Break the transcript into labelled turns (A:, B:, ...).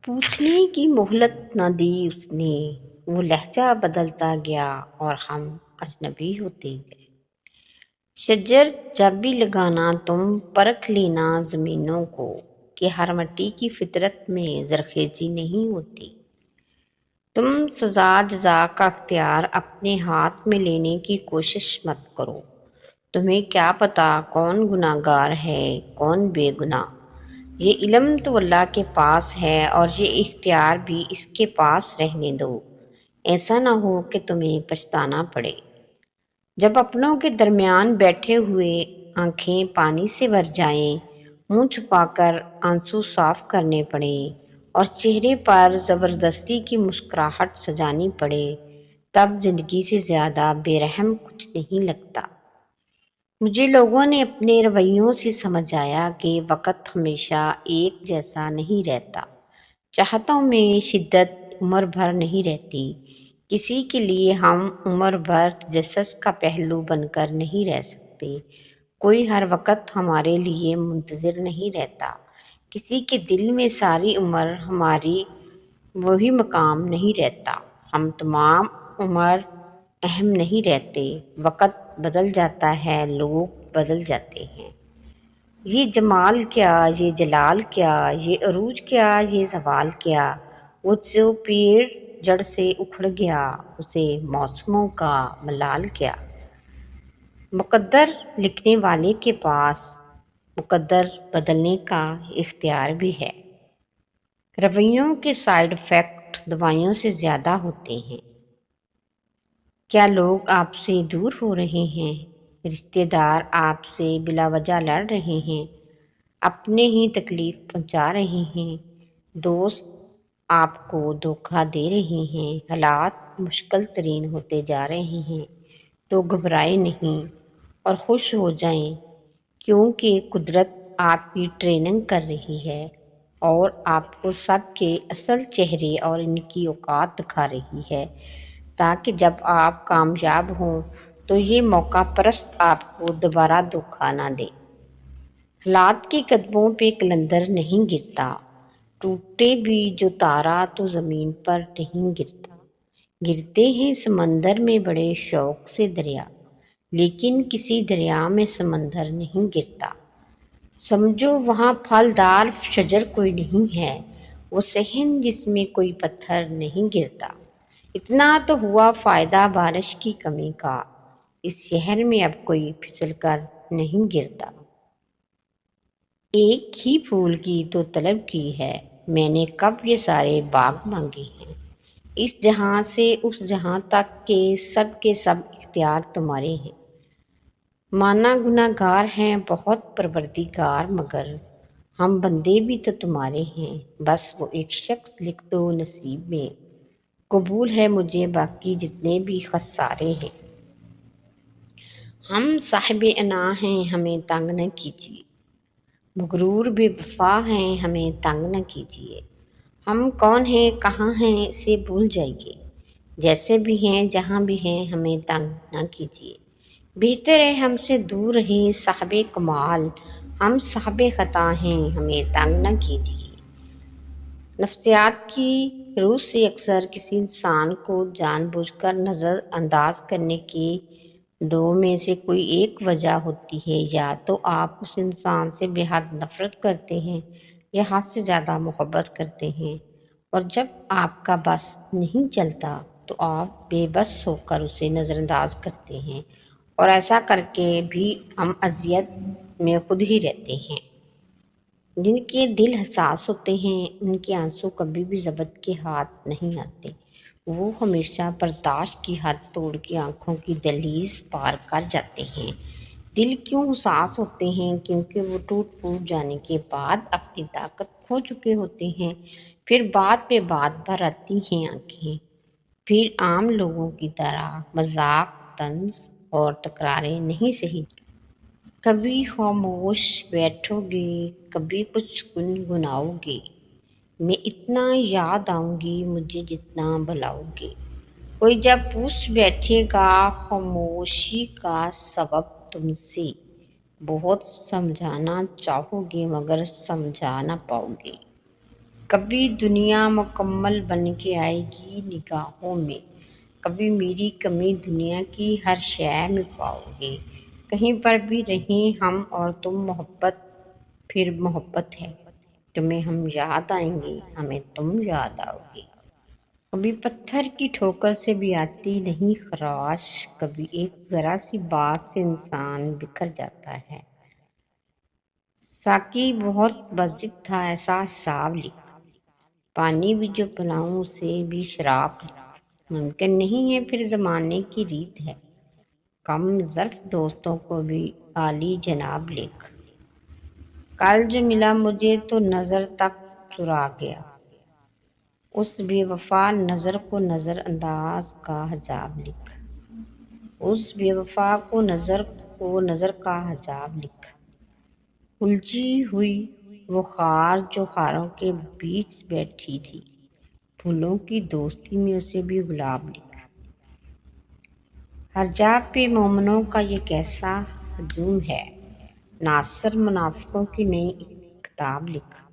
A: پوچھنے کی مہلت نہ دی اس نے، وہ لہجہ بدلتا گیا اور ہم اجنبی ہوتے گئے۔ شجر جب بھی لگانا تم پرکھ لینا زمینوں کو، کہ ہر مٹی کی فطرت میں زرخیزی نہیں ہوتی۔ تم سزا جزا کا اختیار اپنے ہاتھ میں لینے کی کوشش مت کرو۔ تمہیں کیا پتہ کون گناہ گار ہے کون بے گناہ۔ یہ علم تو اللہ کے پاس ہے اور یہ اختیار بھی اس کے پاس رہنے دو۔ ایسا نہ ہو کہ تمہیں پچھتانا پڑے۔ جب اپنوں کے درمیان بیٹھے ہوئے آنکھیں پانی سے بھر جائیں، منہ چھپا کر آنسو صاف کرنے پڑیں اور چہرے پر زبردستی کی مسکراہٹ سجانی پڑے، تب زندگی سے زیادہ بے رحم کچھ نہیں لگتا۔ مجھے لوگوں نے اپنے رویوں سے سمجھایا کہ وقت ہمیشہ ایک جیسا نہیں رہتا۔ چاہتوں میں شدت عمر بھر نہیں رہتی۔ کسی کے لیے ہم عمر بھر تجسس کا پہلو بن کر نہیں رہ سکتے۔ کوئی ہر وقت ہمارے لیے منتظر نہیں رہتا۔ کسی کے دل میں ساری عمر ہماری وہی مقام نہیں رہتا۔ ہم تمام عمر اہم نہیں رہتے۔ وقت بدل جاتا ہے، لوگ بدل جاتے ہیں۔ یہ جمال کیا، یہ جلال کیا، یہ عروج کیا، یہ زوال کیا۔ وہ جو پیڑ جڑ سے اکھڑ گیا، اسے موسموں کا ملال کیا۔ مقدر لکھنے والے کے پاس مقدر بدلنے کا اختیار بھی ہے۔ رویوں کے سائیڈ ایفیکٹ دوائیوں سے زیادہ ہوتے ہیں۔ کیا لوگ آپ سے دور ہو رہے ہیں؟ رشتہ دار آپ سے بلا وجہ لڑ رہے ہیں، اپنے ہی تکلیف پہنچا رہے ہیں، دوست آپ کو دھوکہ دے رہے ہیں، حالات مشکل ترین ہوتے جا رہے ہیں، تو گھبرائیں نہیں اور خوش ہو جائیں، کیونکہ قدرت آپ کی ٹریننگ کر رہی ہے اور آپ کو سب کے اصل چہرے اور ان کی اوقات دکھا رہی ہے، تاکہ جب آپ کامیاب ہوں تو یہ موقع پرست آپ کو دوبارہ دھوکہ نہ دے۔ حالات کے قدموں پہ قلندر نہیں گرتا، ٹوٹے بھی جو تارا تو زمین پر نہیں گرتا۔ گرتے ہیں سمندر میں بڑے شوق سے دریا، لیکن کسی دریا میں سمندر نہیں گرتا۔ سمجھو وہاں پھلدار شجر کوئی نہیں ہے، وہ صحن جس میں کوئی پتھر نہیں گرتا۔ اتنا تو ہوا فائدہ بارش کی کمی کا، اس شہر میں اب کوئی پھسل کر نہیں گرتا۔ ایک ہی پھول کی تو طلب کی ہے، میں نے کب یہ سارے باغ مانگے ہیں۔ اس جہاں سے اس جہاں تک کے سب اختیار تمہارے ہیں۔ مانا گناہ گار ہیں بہت پروردگار، مگر ہم بندے بھی تو تمہارے ہیں، بس وہ ایک شخص لکھ دو نصیب میں، قبول ہے مجھے باقی جتنے بھی خسارے ہیں۔ ہم صاحب انا ہیں ہمیں تنگ نہ کیجیے، مغرور بے وفا ہیں ہمیں تنگ نہ کیجیے۔ ہم کون ہیں کہاں ہیں اسے بھول جائیے، جیسے بھی ہیں جہاں بھی ہیں ہمیں تنگ نہ کیجیے۔ بہتر ہے ہم سے دور رہیں صاحب کمال، ہم صاحب خطا ہیں ہمیں تنگ نہ کیجیے۔ نفسیات کی روح سے اکثر کسی انسان کو جان بوجھ کر نظر انداز کرنے کی دو میں سے کوئی ایک وجہ ہوتی ہے، یا تو آپ اس انسان سے بے حد نفرت کرتے ہیں یا حد سے زیادہ محبت کرتے ہیں، اور جب آپ کا بس نہیں چلتا تو آپ بے بس ہو کر اسے نظر انداز کرتے ہیں، اور ایسا کر کے بھی ہم اذیت میں خود ہی رہتے ہیں۔ جن کے دل حساس ہوتے ہیں ان کے آنسو کبھی بھی ضبط کے ہاتھ نہیں آتے، وہ ہمیشہ برداشت کی حد توڑ کے آنکھوں کی دہلیز پار کر جاتے ہیں۔ دل کیوں حساس ہوتے ہیں؟ کیونکہ وہ ٹوٹ پھوٹ جانے کے بعد اپنی طاقت کھو چکے ہوتے ہیں، پھر بات پہ بات بھراتی ہیں آنکھیں، پھر عام لوگوں کی طرح مذاق طنز اور تکراریں نہیں سہی۔ کبھی خاموش بیٹھو گے، کبھی کچھ گنگناؤ گے، میں اتنا یاد آؤں گی مجھے جتنا بلاؤ گے۔ کوئی جب پوچھ بیٹھے گا خاموشی کا سبب تم سے، بہت سمجھانا چاہو گے مگر سمجھا نہ پاؤ گے۔ کبھی دنیا مکمل بن کے آئے گی نگاہوں میں، کبھی میری کمی دنیا کی ہر شے میں پاؤ گے، کہیں پر بھی رہیں ہم اور تم، محبت پھر محبت ہے، تمہیں ہم یاد آئیں گے، ہمیں تم یاد آؤ گے۔ کبھی پتھر کی ٹھوکر سے بھی آتی نہیں خراش، کبھی ایک ذرا سی بات سے انسان بکھر جاتا ہے۔ ساقی بہت بضد تھا ایسا حساب لکھ، پانی بھی جو پلاؤں اسے بھی شراب لکھ، ممکن نہیں ہے پھر زمانے کی ریت ہے، کم ظرف دوستوں کو بھی عالی جناب لکھ۔ کل جو ملا مجھے تو نظر تک چرا گیا، اس بے وفا نظر کو نظر انداز کا حجاب لکھ، اس بے وفا کو نظر کا حجاب لکھ۔ الجھی ہوئی وہ خار جو خاروں کے بیچ بیٹھی تھی، پھولوں کی دوستی میں اسے بھی گلاب لکھ۔ حجاب پہ مومنوں کا یہ کیسا ہجوم ہے، ناصر منافقوں کی نئی ایک کتاب لکھ۔